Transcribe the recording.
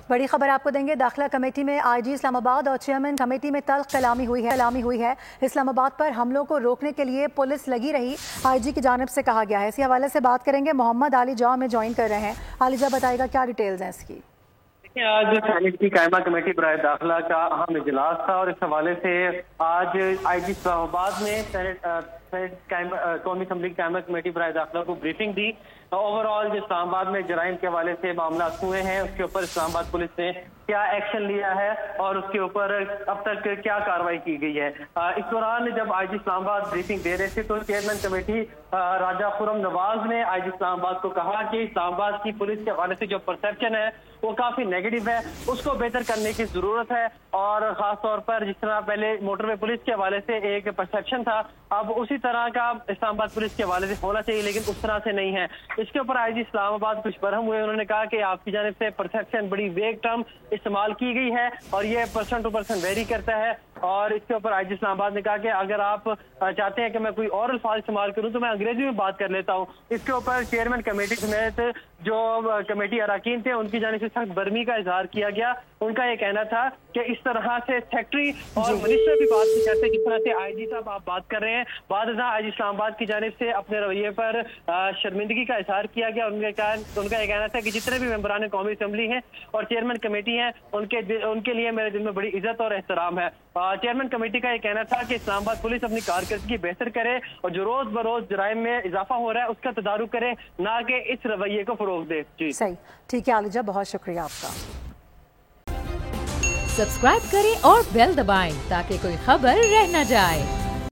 بڑی خبر آپ کو دیں گے، داخلہ کمیٹی میں آئی جی اسلام آباد اور چیئرمین کمیٹی میں تلخ کلامی ہوئی ہے۔ اسلام آباد پر حملوں کو روکنے کے لیے پولیس لگی رہی، آئی جی کی جانب سے کہا گیا ہے۔ اسی حوالے سے بات کریں گے، محمد علی جا میں جوائن کر رہے ہیں۔ علی جا بتائے گا کیا ڈیٹیلز ہیں اس کی؟ آج سینٹ کی قائمہ کمیٹی برائے داخلہ کا اہم اجلاس تھا اور اس حوالے سے آج آئی جی اسلام آباد نے قومی اسمبلی کی قائمہ کمیٹی برائے داخلہ کو بریفنگ دی۔ اوور آل جو اسلام آباد میں جرائم کے حوالے سے معاملات ہوئے ہیں اس کے اوپر اسلام آباد پولیس نے کیا ایکشن لیا ہے اور اس کے اوپر اب تک کیا کارروائی کی گئی ہے۔ اس دوران جب آئی جی اسلام آباد بریفنگ دے رہے تھے تو چیئرمین کمیٹی راجہ خرم نواز نے آئی جی اسلام آباد کو کہا کہ اسلام آباد کی پولیس کے حوالے سے جو پرسپشن ہے وہ کافی نیگیٹو ہے، اس کو بہتر کرنے کی ضرورت ہے، اور خاص طور پر جس طرح پہلے موٹر وے پولیس کے حوالے سے ایک پرسپشن تھا اب اسی طرح کا اسلام آباد پولیس کے حوالے سے ہونا چاہیے، لیکن اس طرح سے نہیں ہے۔ اس کے اوپر آئی جی اسلام آباد کچھ برہم ہوئے، انہوں نے کہا کہ آپ کی جانب سے پرسپشن بڑی ویگ ٹرم استعمال کی گئی ہے اور یہ پرسن ٹو پرسن ویری کرتا ہے، اور اس کے اوپر آئی جی اسلام آباد نے کہا کہ اگر آپ چاہتے ہیں کہ میں کوئی اور الفاظ استعمال کروں تو میں انگریزی میں بات کر لیتا ہوں۔ اس کے اوپر چیئرمین کمیٹی سمیت جو کمیٹی اراکین تھے ان کی جانب سے سخت برہمی کا اظہار کیا گیا۔ ان کا یہ کہنا تھا کہ اس طرح سے سیکٹری اور منسٹر بھی بات نہیں کرتے جس طرح سے آئی جی صاحب آپ بات کر رہے ہیں۔ بعد ازاں آئی جی اسلام آباد کی جانب سے اپنے رویے پر شرمندگی کا اظہار کیا گیا۔ ان کا یہ کہنا تھا کہ جتنے بھی ممبران قومی اسمبلی ہیں اور چیئرمین کمیٹی ہیں ان کے لیے میرے دل میں بڑی عزت اور احترام ہے۔ چیئرمین کمیٹی کا یہ کہنا تھا کہ اسلام آباد پولیس اپنی کارکردگی بہتر کرے اور جو روز بروز جرائم میں اضافہ ہو رہا ہے اس کا تدارک کرے، نہ کہ اس رویے کو فروغ دے۔ جی صحیح، ٹھیک ہے علی جا، بہت شکریہ آپ کا۔ سبسکرائب کریں اور بیل دبائیں تاکہ کوئی خبر رہ نہ جائے۔